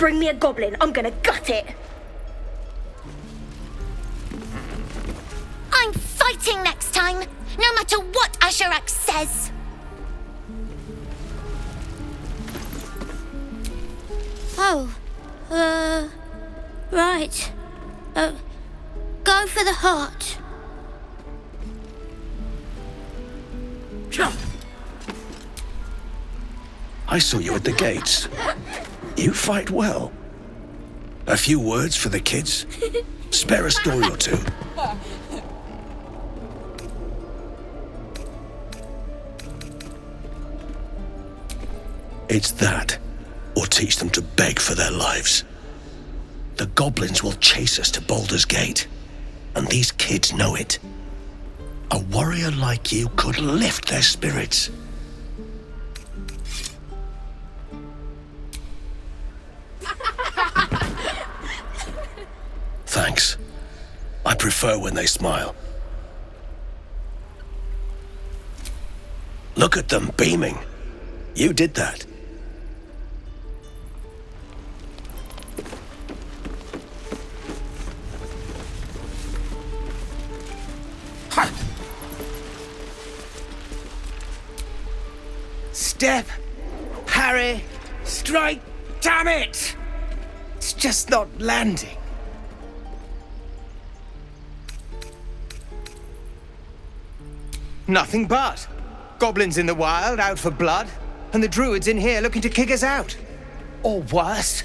Bring me a goblin. I'm gonna gut it. I'm fighting next time, no matter what Asherak says. Oh, right. Go for the heart. I saw you at the gates. You fight well. A few words for the kids? Spare a story or two. It's that, or teach them to beg for their lives. The goblins will chase us to Baldur's Gate, and these kids know it. A warrior like you could lift their spirits. Thanks. I prefer when they smile. Look at them beaming. You did that. Step, parry, strike, damn it! It's just not landing. Nothing but. Goblins in the wild, out for blood, and the Druids in here looking to kick us out. Or worse.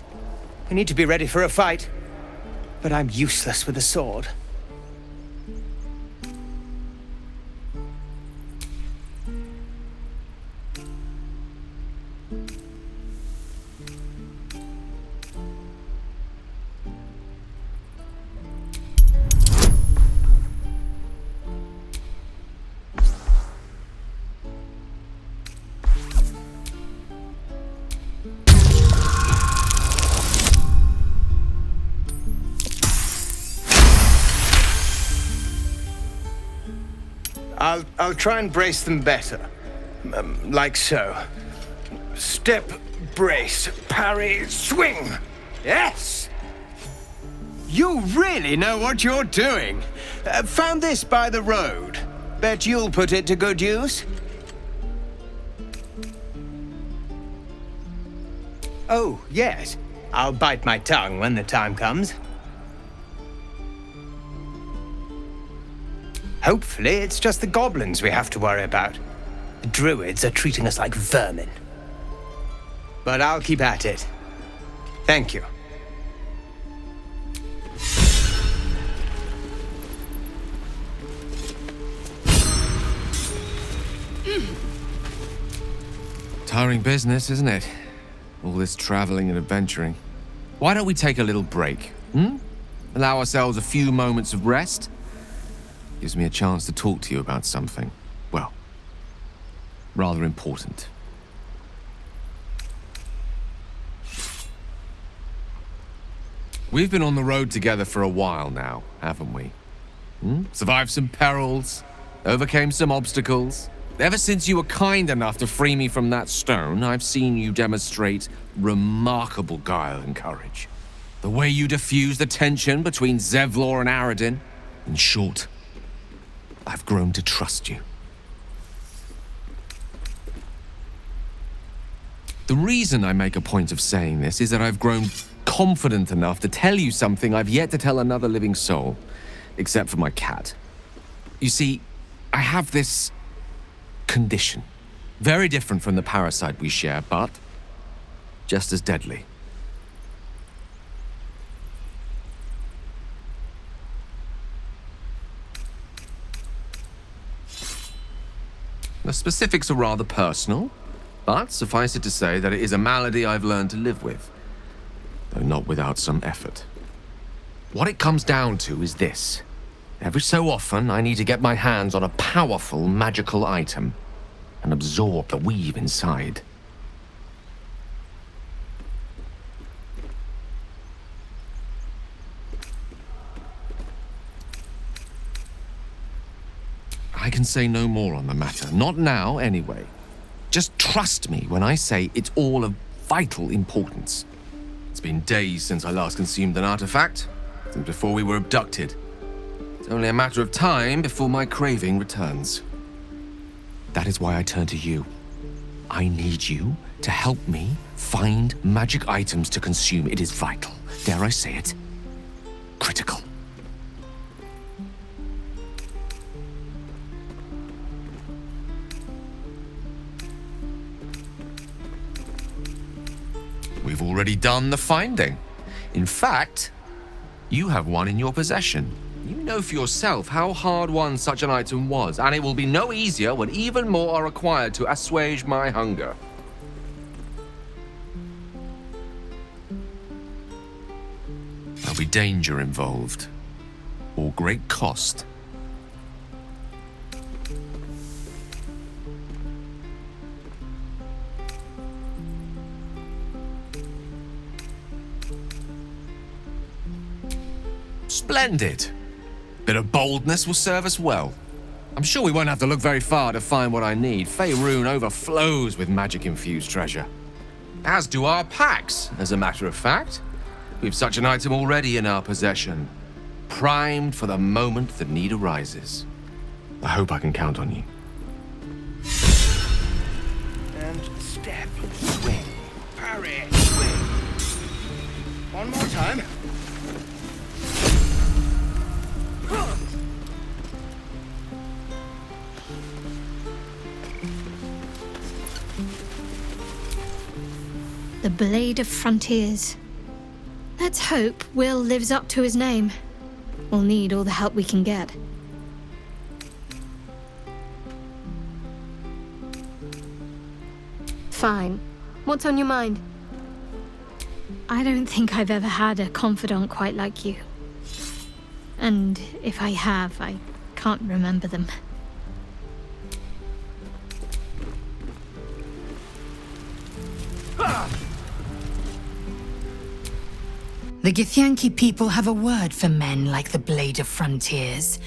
I need to be ready for a fight, but I'm useless with a sword. I'll try and brace them better. Like so. Step, brace, parry, swing! Yes! You really know what you're doing. Found this by the road. Bet you'll put it to good use. Oh, yes. I'll bite my tongue when the time comes. Hopefully, it's just the goblins we have to worry about. The Druids are treating us like vermin. But I'll keep at it. Thank you. Tiring business, isn't it? All this traveling and adventuring. Why don't we take a little break, Allow ourselves a few moments of rest? Gives me a chance to talk to you about something, well, rather important. We've been on the road together for a while now, haven't we? Survived some perils, overcame some obstacles. Ever since you were kind enough to free me from that stone, I've seen you demonstrate remarkable guile and courage. The way you diffused the tension between Zevlor and Aradin. In short, I've grown to trust you. The reason I make a point of saying this is that I've grown confident enough to tell you something I've yet to tell another living soul, except for my cat. You see, I have this condition. Very different from the parasite we share, but just as deadly. The specifics are rather personal, but suffice it to say that it is a malady I've learned to live with, though not without some effort. What it comes down to is this. Every so often, I need to get my hands on a powerful magical item and absorb the weave inside. I can say no more on the matter. Not now, anyway. Just trust me when I say it's all of vital importance. It's been days since I last consumed an artifact, since before we were abducted. It's only a matter of time before my craving returns. That is why I turn to you. I need you to help me find magic items to consume. It is vital. Dare I say it? Critical. We've already done the finding. In fact, you have one in your possession. You know for yourself how hard-won such an item was, and it will be no easier when even more are required to assuage my hunger. There'll be danger involved, or great cost. Splendid. Bit of boldness will serve us well. I'm sure we won't have to look very far to find what I need. Faerun overflows with magic-infused treasure. As do our packs, as a matter of fact. We've such an item already in our possession. Primed for the moment the need arises. I hope I can count on you. And step, swing, parry, swing. One more time. The Blade of Frontiers. Let's hope Will lives up to his name. We'll need all the help we can get. Fine. What's on your mind? I don't think I've ever had a confidant quite like you. And if I have, I can't remember them. The Githyanki people have a word for men like the Blade of Frontiers.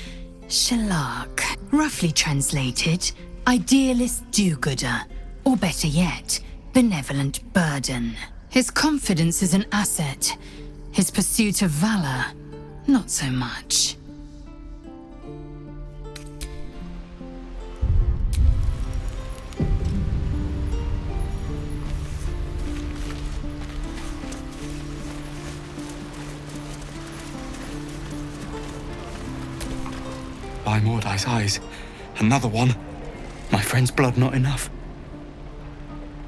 Shalak. Roughly translated, idealist do-gooder. Or better yet, benevolent burden. His confidence is an asset. His pursuit of valor, not so much. By Mordai's eyes, another one. My friend's blood not enough.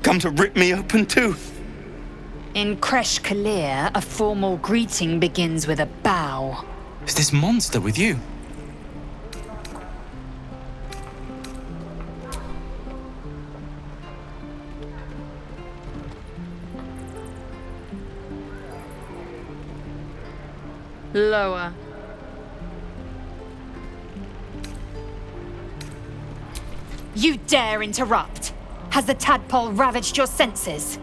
Come to rip me open too. In Kresh Kalir, a formal greeting begins with a bow. Is this monster with you? Lower. You dare interrupt? Has the tadpole ravaged your senses?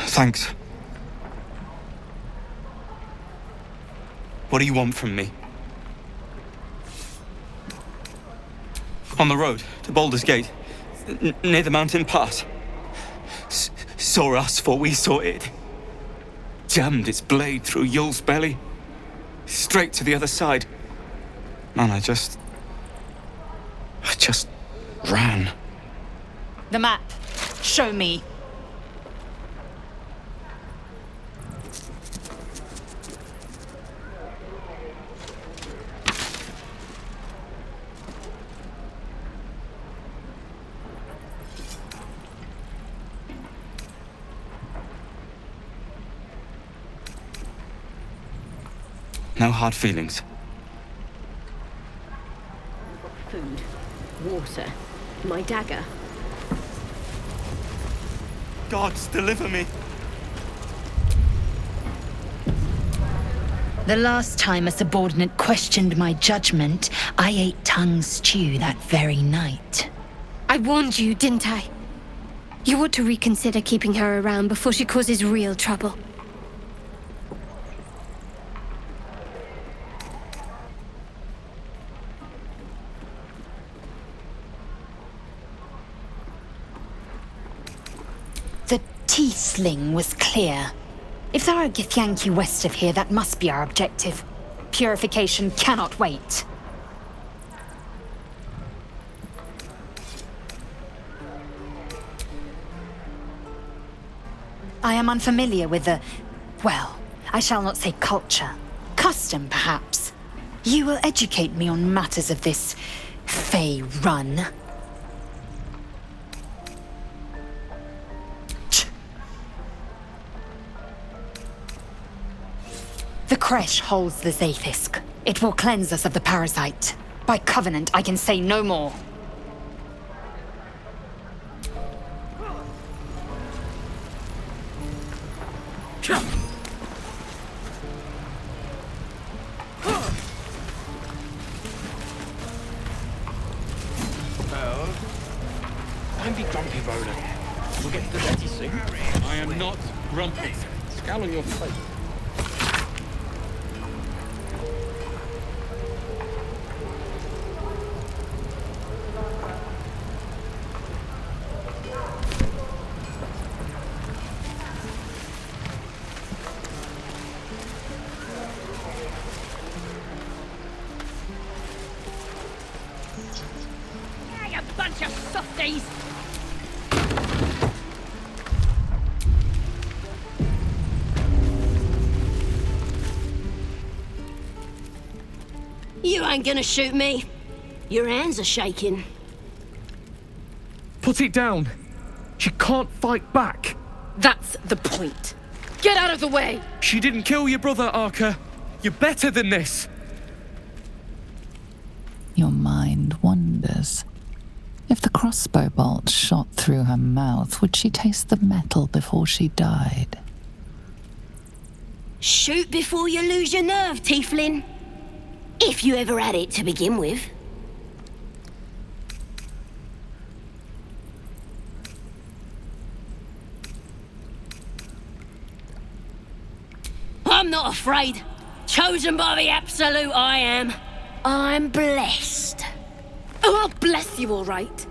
Thanks. What do you want from me? On the road to Baldur's Gate, near the mountain pass. Saw us for we saw it. Jammed its blade through Yul's belly. Straight to the other side. Man, I just ran. The map. Show me. No hard feelings. Food, water, my dagger. Gods, deliver me. The last time a subordinate questioned my judgment, I ate tongue stew that very night. I warned you, didn't I? You ought to reconsider keeping her around before she causes real trouble. The Tiefling was clear. If there are Githyanki west of here, that must be our objective. Purification cannot wait. I am unfamiliar with the... well, I shall not say culture. Custom, perhaps. You will educate me on matters of this Fey run. The creche holds the Zaithisk. It will cleanse us of the parasite. By covenant, I can say no more. Don't be grumpy, Roland. We'll get to the Betty soon. I am not grumpy. Scowl on your face. You bunch of softies! You ain't gonna shoot me. Your hands are shaking. Put it down. She can't fight back. That's the point. Get out of the way! She didn't kill your brother, Arca. You're better than this. Your mind wanders. If the crossbow bolt shot through her mouth, would she taste the metal before she died? Shoot before you lose your nerve, Tiefling. If you ever had it to begin with. I'm not afraid. Chosen by the Absolute, I am. I'm blessed. Oh, I'll bless you, all right.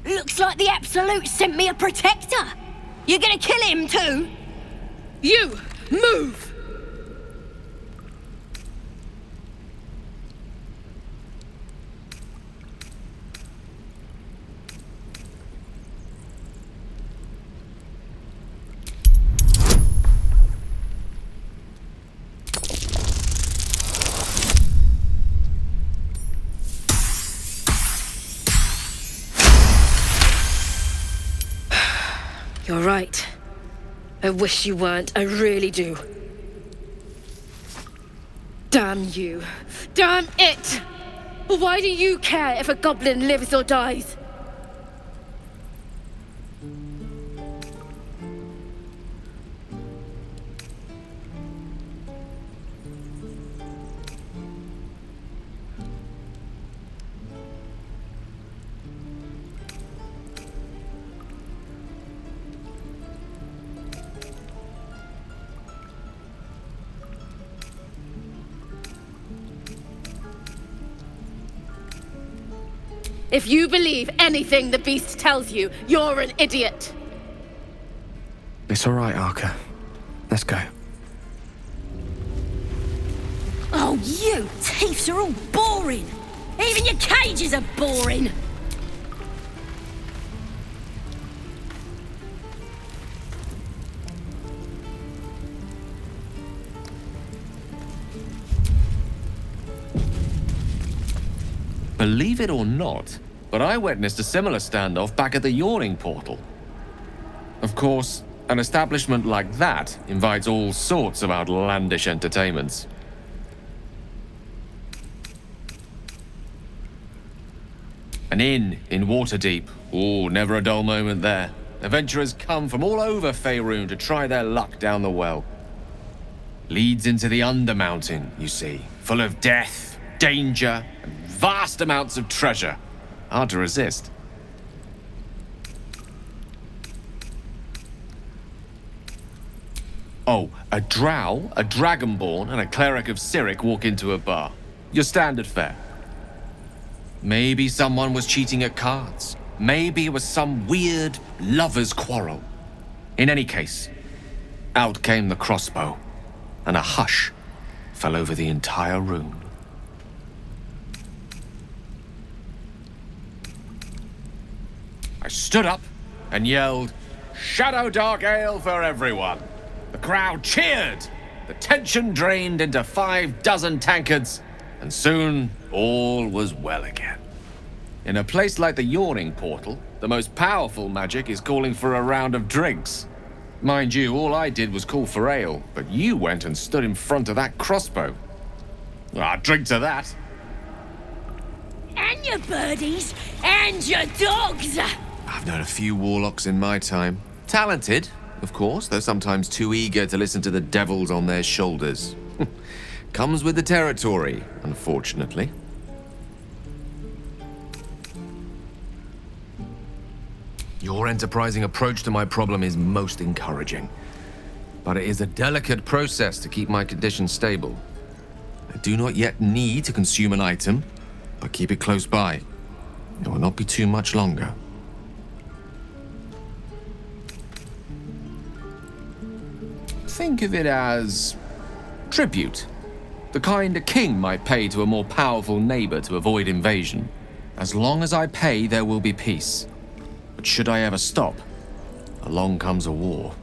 Looks like the Absolute sent me a protector. You gonna kill him too? You, move! You're right. I wish you weren't. I really do. Damn you. Damn it! Why do you care if a goblin lives or dies? If you believe anything the beast tells you, you're an idiot. It's all right, Arca. Let's go. Oh, you thieves are all boring. Even your cages are boring. Believe it or not, but I witnessed a similar standoff back at the Yawning Portal. Of course, an establishment like that invites all sorts of outlandish entertainments. An inn in Waterdeep. Ooh, never a dull moment there. Adventurers come from all over Faerun to try their luck down the well. Leads into the Undermountain, you see, full of death, danger, vast amounts of treasure. Hard to resist. Oh, a drow, a dragonborn, and a cleric of Cyric walk into a bar. Your standard fare. Maybe someone was cheating at cards. Maybe it was some weird lover's quarrel. In any case, out came the crossbow, and a hush fell over the entire room. I stood up and yelled, "Shadow Dark Ale for everyone!" The crowd cheered. The tension drained into 6 tankards, and soon all was well again. In a place like the Yawning Portal, the most powerful magic is calling for a round of drinks. Mind you, all I did was call for ale, but you went and stood in front of that crossbow. Drink to that. And your birdies, and your dogs! I've known a few warlocks in my time. Talented, of course, though sometimes too eager to listen to the devils on their shoulders. Comes with the territory, unfortunately. Your enterprising approach to my problem is most encouraging. But it is a delicate process to keep my condition stable. I do not yet need to consume an item, but keep it close by. It will not be too much longer. Think of it as tribute. The kind a king might pay to a more powerful neighbor to avoid invasion. As long as I pay, there will be peace. But should I ever stop, along comes a war.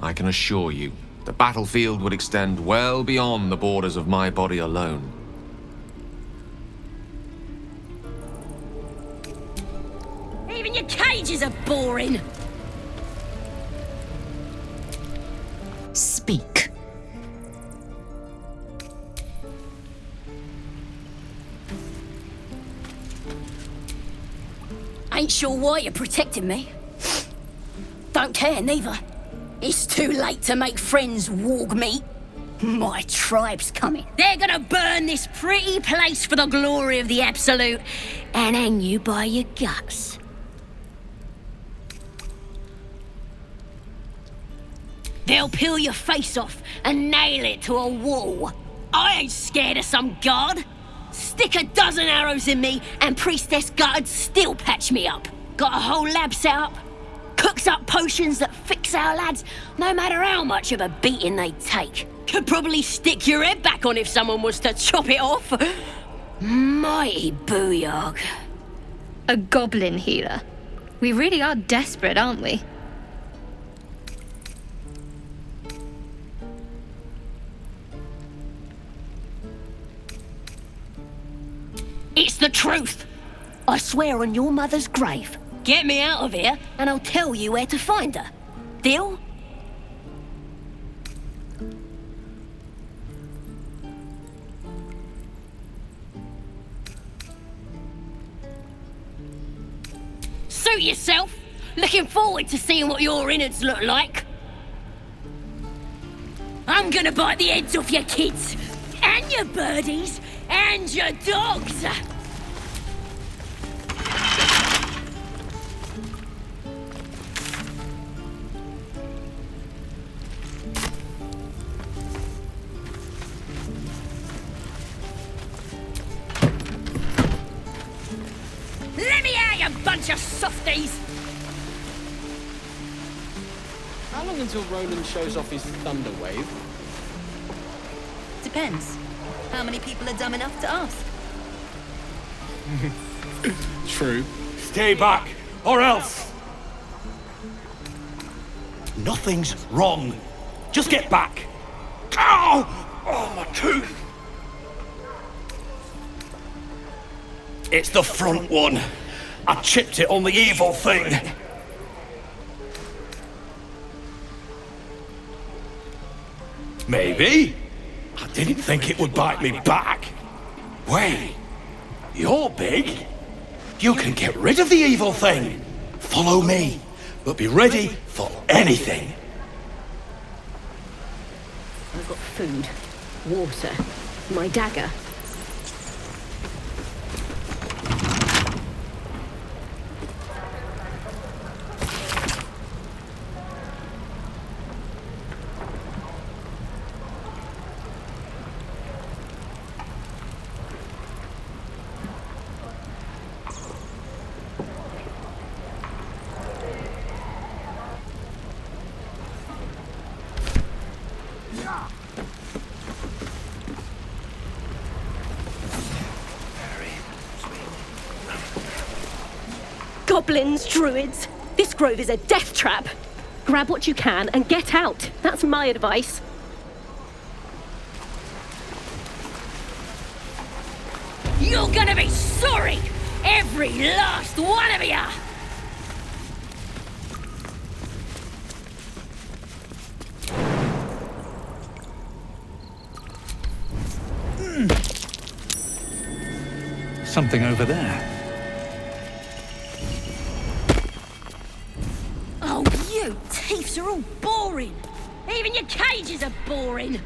I can assure you, the battlefield would extend well beyond the borders of my body alone. Even your cages are boring! Speak. Ain't sure why you're protecting me. Don't care, neither. It's too late to make friends, warg meat. My tribe's coming. They're gonna burn this pretty place for the glory of the Absolute and hang you by your guts. They'll peel your face off and nail it to a wall. I ain't scared of some god. Stick a dozen arrows in me and Priestess Gut'd still patch me up. Got a whole lab set up. Cooks up potions that fix our lads, no matter how much of a beating they take. Could probably stick your head back on if someone was to chop it off. Mighty booyog. A goblin healer. We really are desperate, aren't we? It's the truth. I swear on your mother's grave. Get me out of here, and I'll tell you where to find her. Deal? Suit yourself. Looking forward to seeing what your innards look like. I'm gonna bite the heads off your kids, and your birdies, and your dogs! Let me out, you bunch of softies! How long until Roland shows off his thunder wave? Depends. How many people are dumb enough to ask? True. Stay back, or else! Nothing's wrong. Just get back. Ow! Oh, my tooth! It's the front one. I chipped it on the evil thing. Maybe. I didn't think it would bite me back. Wait, you're big. You can get rid of the evil thing. Follow me, but be ready for anything. I've got food, water, my dagger. Goblins, druids. This grove is a death trap. Grab what you can and get out. That's my advice. You're gonna be sorry! Every last one of you! Something over there. Oh, you thieves are all boring! Even your cages are boring!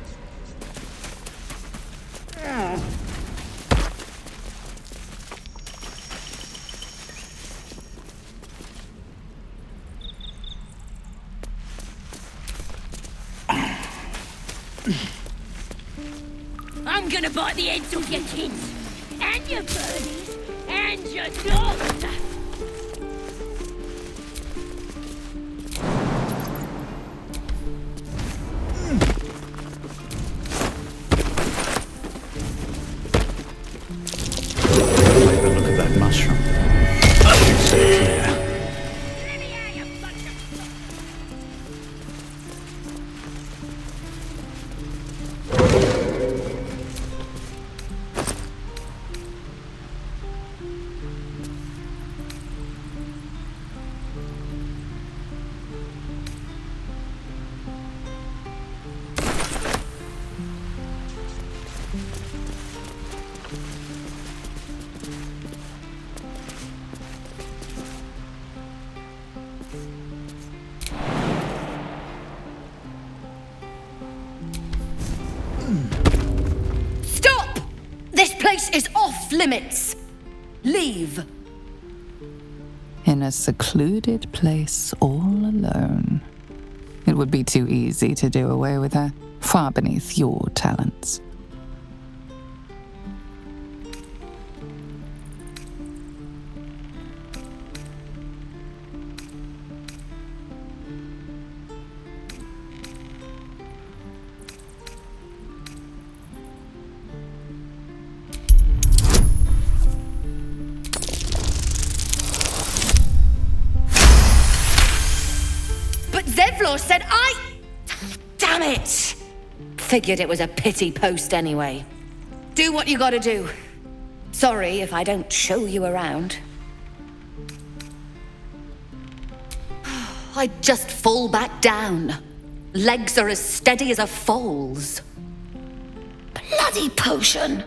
I'm gonna bite the heads off your kids, and your birdies, and your dogs! Take a look at that mushroom. It's so clear. Stop! This place is off limits. Leave. In a secluded place all alone. It would be too easy to do away with her, far beneath your talents. Zevlor said Damn it! Figured it was a pity post anyway. Do what you gotta do. Sorry if I don't show you around. I'd just fall back down. Legs are as steady as a foal's. Bloody potion!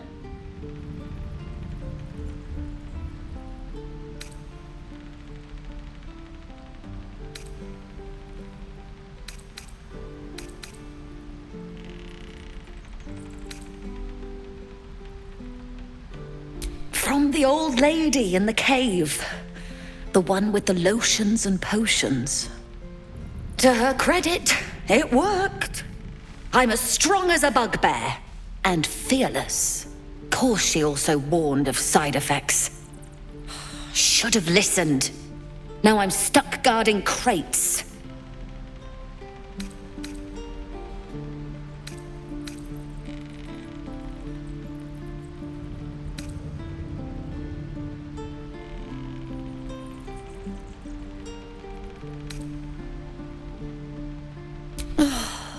From the old lady in the cave. The one with the lotions and potions. To her credit, it worked. I'm as strong as a bugbear. And fearless. Course she also warned of side effects. Should have listened. Now I'm stuck guarding crates.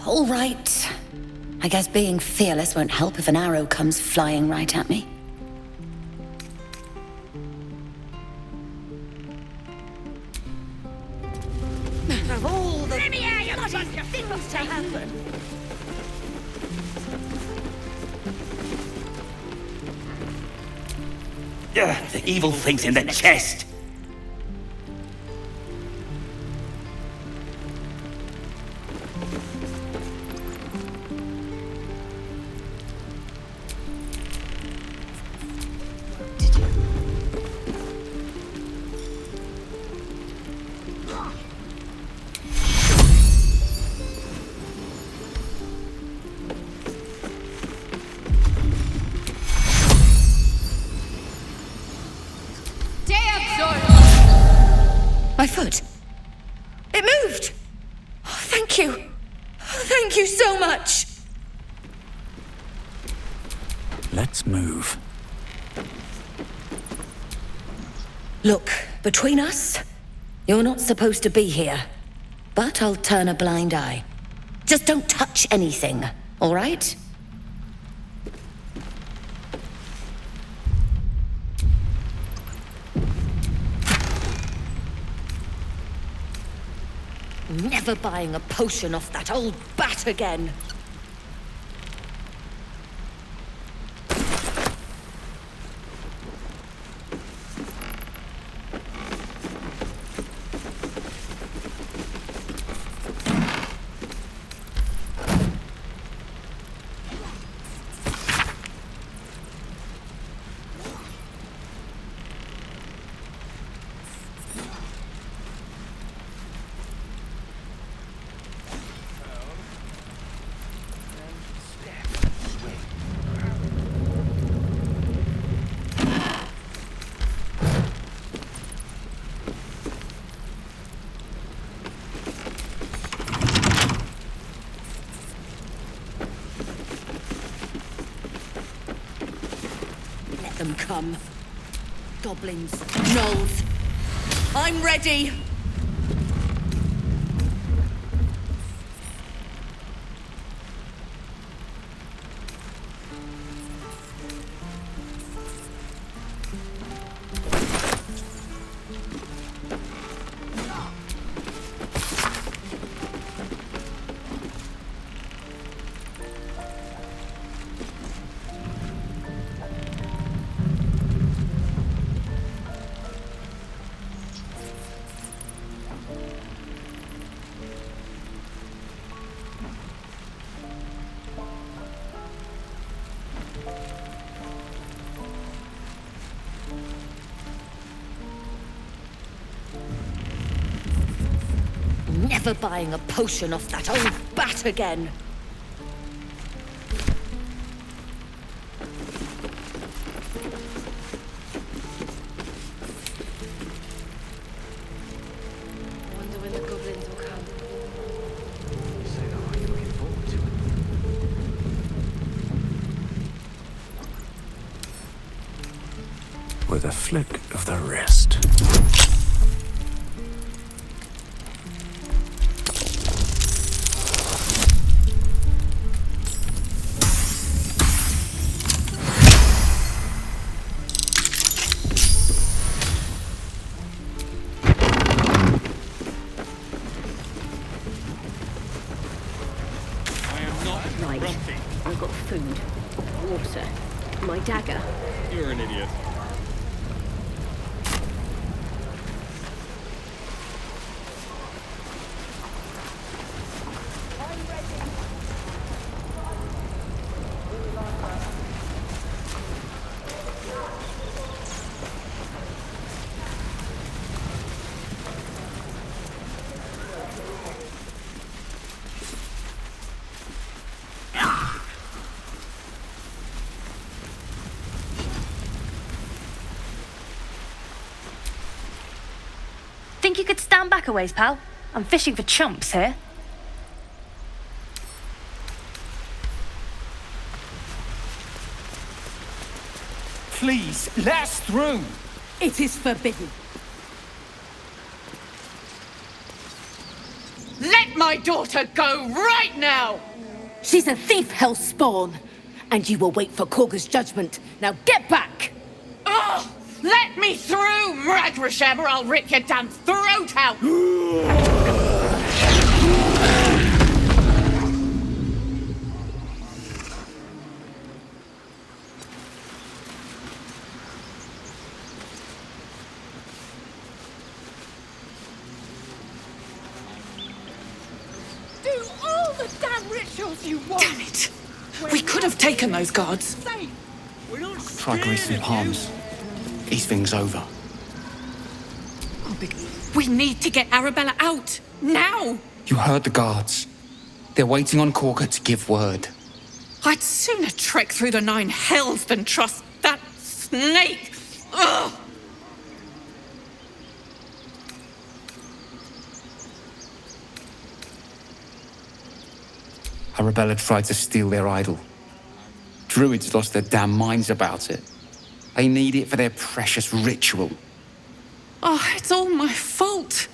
All right. I guess being fearless won't help if an arrow comes flying right at me. Of all the bloody things to happen. The evil thing's in the chest. My foot. It moved. Oh, thank you. Thank you so much. Let's move. Look, between us, you're not supposed to be here. But I'll turn a blind eye. Just don't touch anything, all right? Never buying a potion off that old bat again. Them come. Goblins, gnolls. I'm ready! Never buying a potion off that old bat again. I wonder when the goblins will come. So are you looking forward to it? With a flick of the wrist. I've got food, water, my dagger. You're an idiot. Think you could stand back a ways, pal? I'm fishing for chumps here. Please, let us through! It is forbidden. Let my daughter go right now! She's a thief, hellspawn, and you will wait for Korga's judgment. Now get back! Oh, let me through, Mragrasham, or I'll rip your damn throat out! Do all the damn rituals you want! Damn it! We could have taken those guards. Try greasing palms. Ease things over. We need to get Arabella out! Now! You heard the guards. They're waiting on Korga to give word. I'd sooner trek through the 9 hells than trust that snake! Ugh! Arabella tried to steal their idol. Druids lost their damn minds about it. They need it for their precious ritual. Oh, it's all my fault.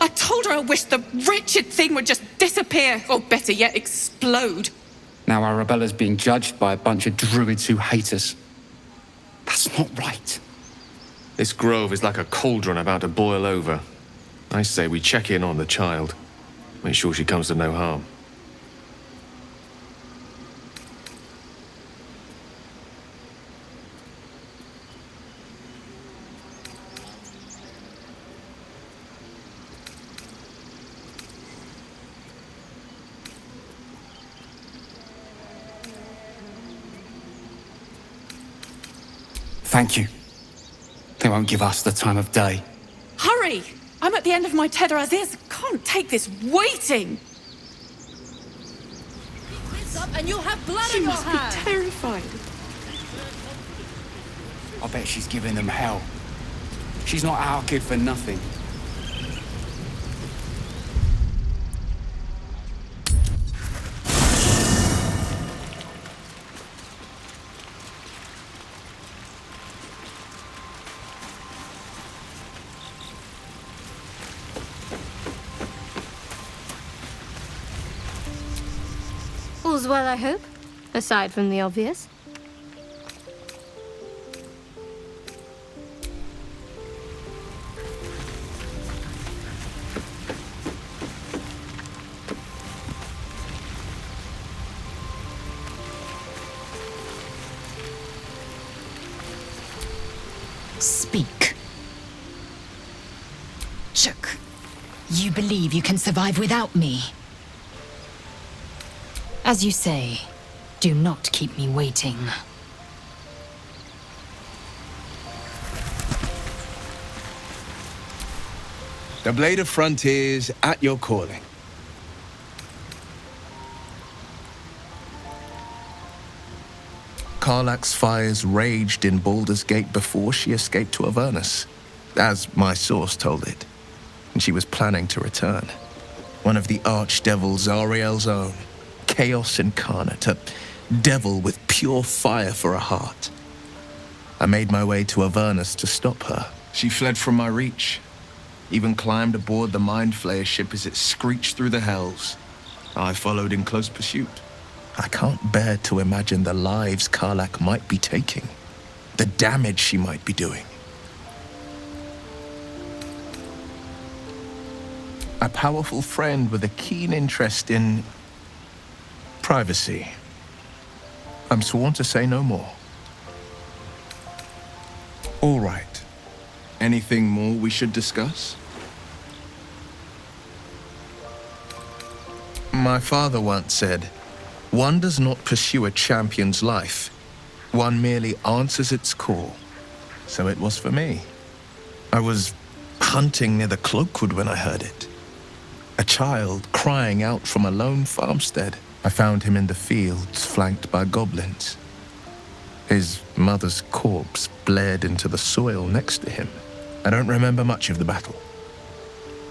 I told her I wished the wretched thing would just disappear, or better yet, explode. Now Arabella's being judged by a bunch of druids who hate us. That's not right. This grove is like a cauldron about to boil over. I say we check in on the child. Make sure she comes to no harm. Thank you. They won't give us the time of day. Hurry! I'm at the end of my tether as is. Can't take this waiting. Up and you'll have blood She on your must be hands. terrified. I bet she's giving them hell. She's not our kid for nothing. All's well, I hope, aside from the obvious. Speak. Shook, you believe you can survive without me? As you say, do not keep me waiting. The Blade of Frontiers at your calling. Karlach's fires raged in Baldur's Gate before she escaped to Avernus, as my source told it, and she was planning to return. One of the archdevils Ariel's own, chaos incarnate, a devil with pure fire for a heart. I made my way to Avernus to stop her. She fled from my reach, even climbed aboard the Mind Flayer ship as it screeched through the hells. I followed in close pursuit. I can't bear to imagine the lives Karlach might be taking, the damage she might be doing. A powerful friend with a keen interest in privacy. I'm sworn to say no more. All right. Anything more we should discuss? My father once said, one does not pursue a champion's life. One merely answers its call. So it was for me. I was hunting near the Cloakwood when I heard it. A child crying out from a lone farmstead. I found him in the fields, flanked by goblins. His mother's corpse blared into the soil next to him. I don't remember much of the battle,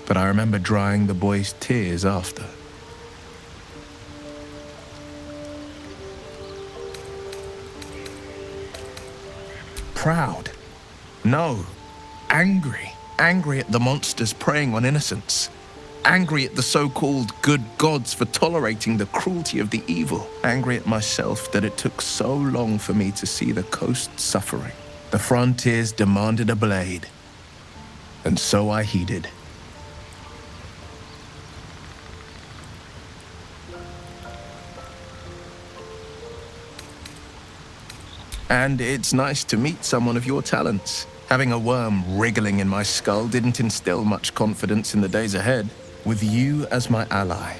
but I remember drying the boy's tears after. Proud? No. Angry. Angry at the monsters preying on innocents. Angry at the so-called good gods for tolerating the cruelty of the evil. Angry at myself that it took so long for me to see the coast suffering. The frontiers demanded a blade, and so I heeded. And it's nice to meet someone of your talents. Having a worm wriggling in my skull didn't instill much confidence in the days ahead. With you as my ally,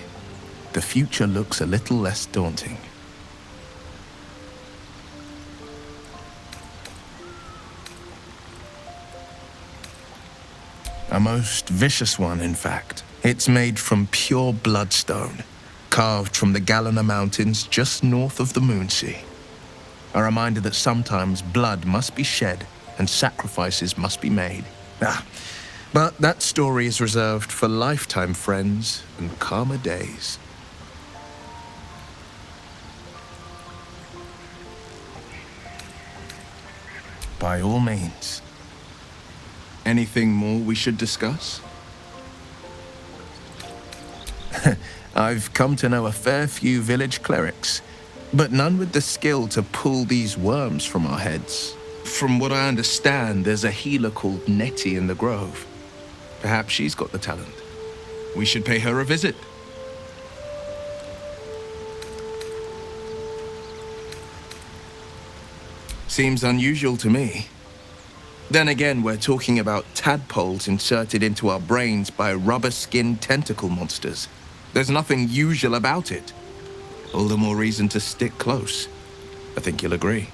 the future looks a little less daunting. A most vicious one, in fact. It's made from pure bloodstone, carved from the Galena Mountains just north of the Moonsea. A reminder that sometimes blood must be shed and sacrifices must be made. But that story is reserved for lifetime friends and calmer days. By all means, Anything more we should discuss? I've come to know a fair few village clerics, but none with the skill to pull these worms from our heads. From what I understand, there's a healer called Nettie in the Grove. Perhaps she's got the talent. We should pay her a visit. Seems unusual to me. Then again, we're talking about tadpoles inserted into our brains by rubber-skinned tentacle monsters. There's nothing usual about it. All the more reason to stick close. I think you'll agree.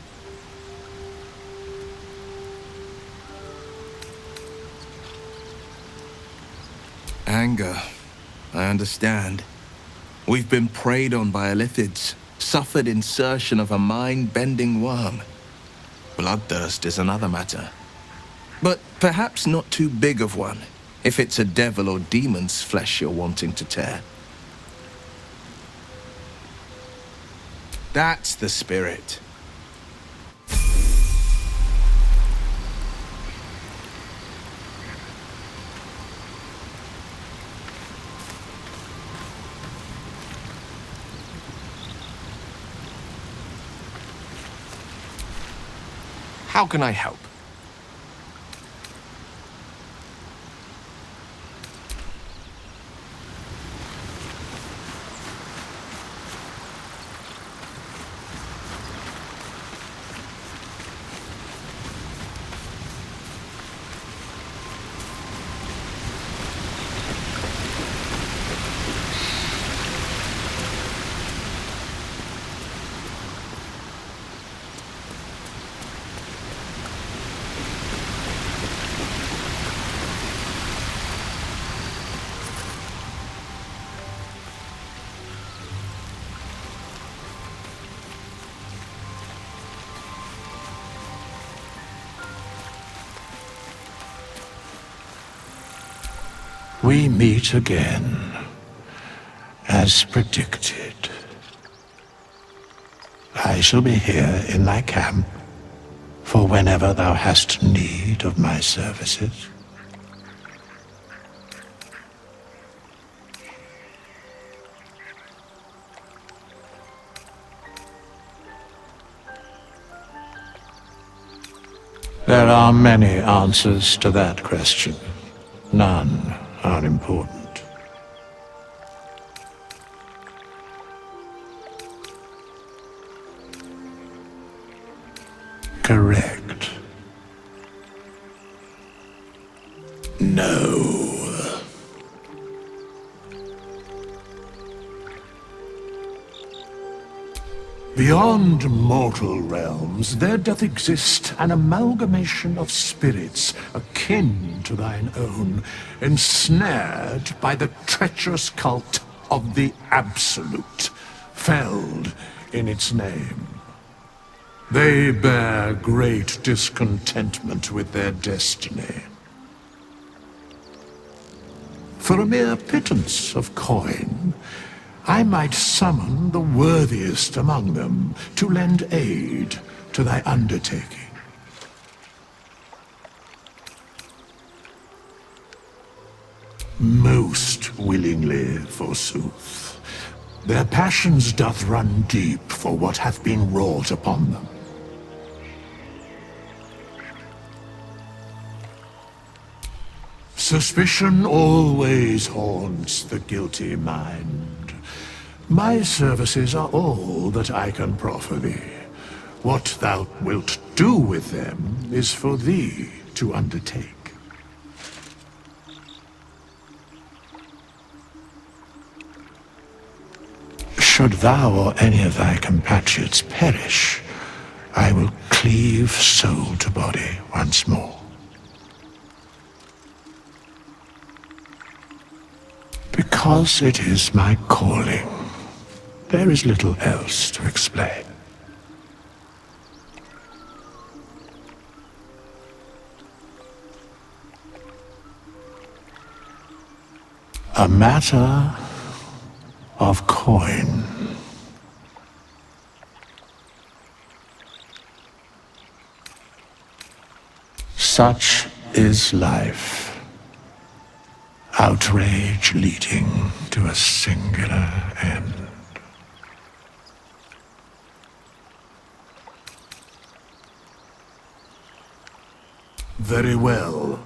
Anger. I understand. We've been preyed on by illithids, suffered insertion of a mind-bending worm. Bloodthirst is another matter. But perhaps not too big of one, if it's a devil or demon's flesh you're wanting to tear. That's the spirit. How can I help? We meet again, as predicted. I shall be here in thy camp, for whenever thou hast need of my services. There are many answers to that question. None are important. Correct. No. Beyond mortal realms, there doth exist an amalgamation of spirits akin to thine own, ensnared by the treacherous cult of the Absolute, felled in its name. They bear great discontentment with their destiny. For a mere pittance of coin, I might summon the worthiest among them to lend aid to thy undertaking. Most willingly, forsooth. Their passions doth run deep for what hath been wrought upon them. Suspicion always haunts the guilty mind. My services are all that I can proffer thee. What thou wilt do with them is for thee to undertake. Should thou or any of thy compatriots perish, I will cleave soul to body once more. Because it is my calling. There is little else to explain. A matter of coin. Such is life. Outrage leading to a singular end. Very well.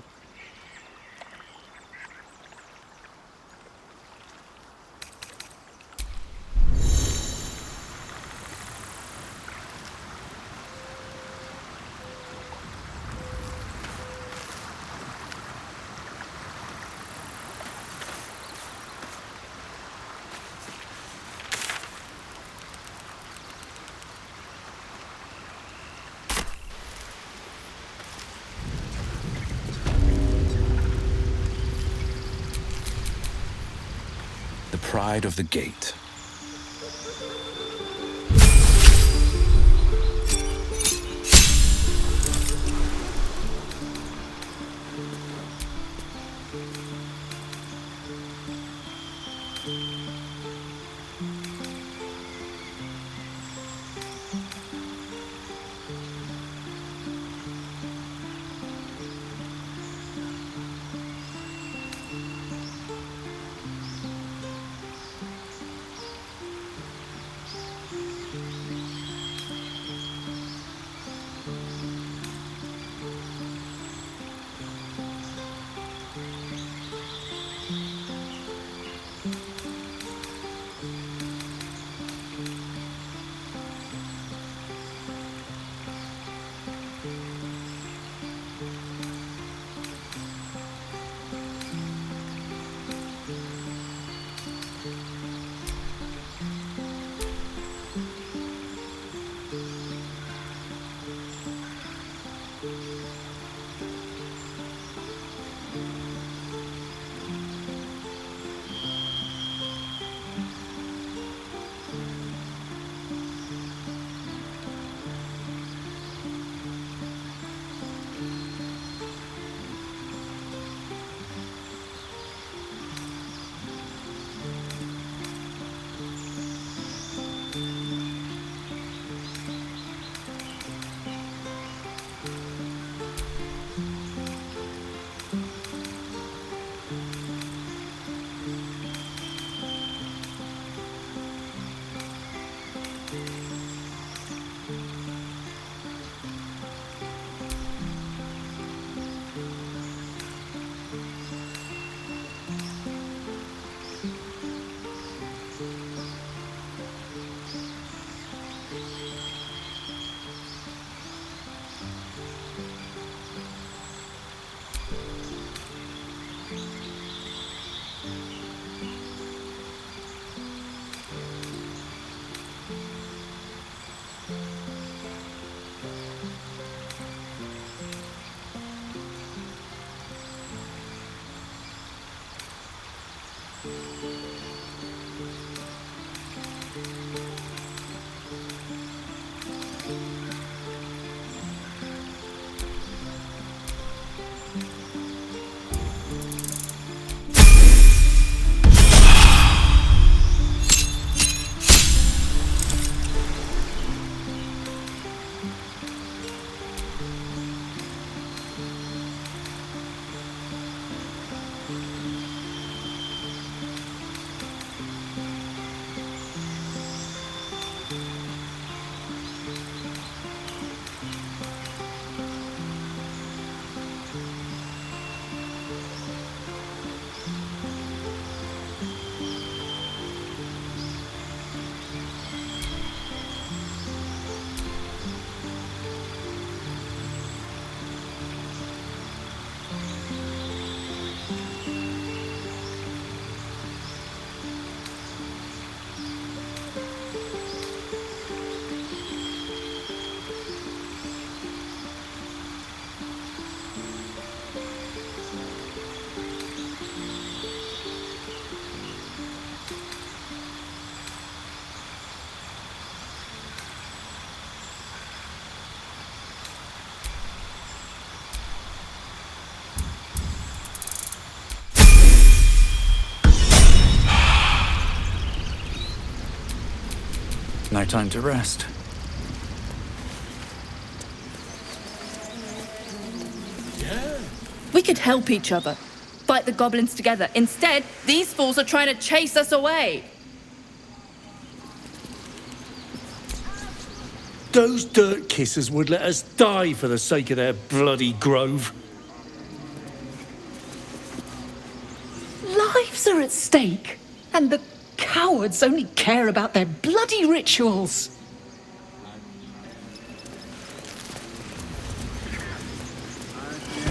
Pride of the Gate. No time to rest. Yeah, could help each other. Fight the goblins together. Instead, these fools are trying to chase us away. Those dirt kissers would let us die for the sake of their bloody grove. Lives are at stake, and the cowards only care about their bloody rituals.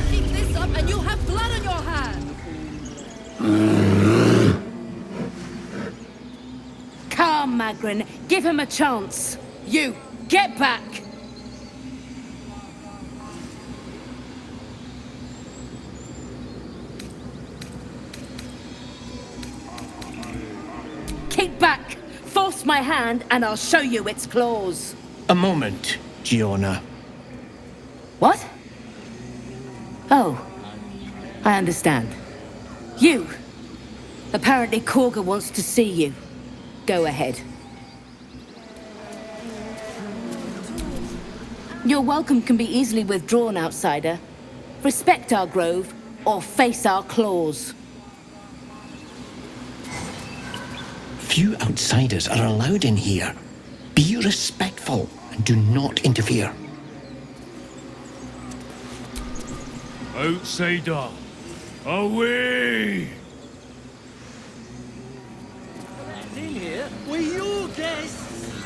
Keep this up and you'll have blood on your hands. Calm, Magrin. Give him a chance. You, get back. Keep back. Force my hand and I'll show you its claws. A moment, Giona. What? Oh, I understand. You. Apparently Korga wants to see you. Go ahead. Your welcome can be easily withdrawn, outsider. Respect our grove, or face our claws. Few outsiders are allowed in here. Be respectful and do not interfere. Outsider, away! In here, we're your guests.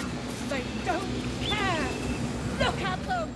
They don't care. Look at them.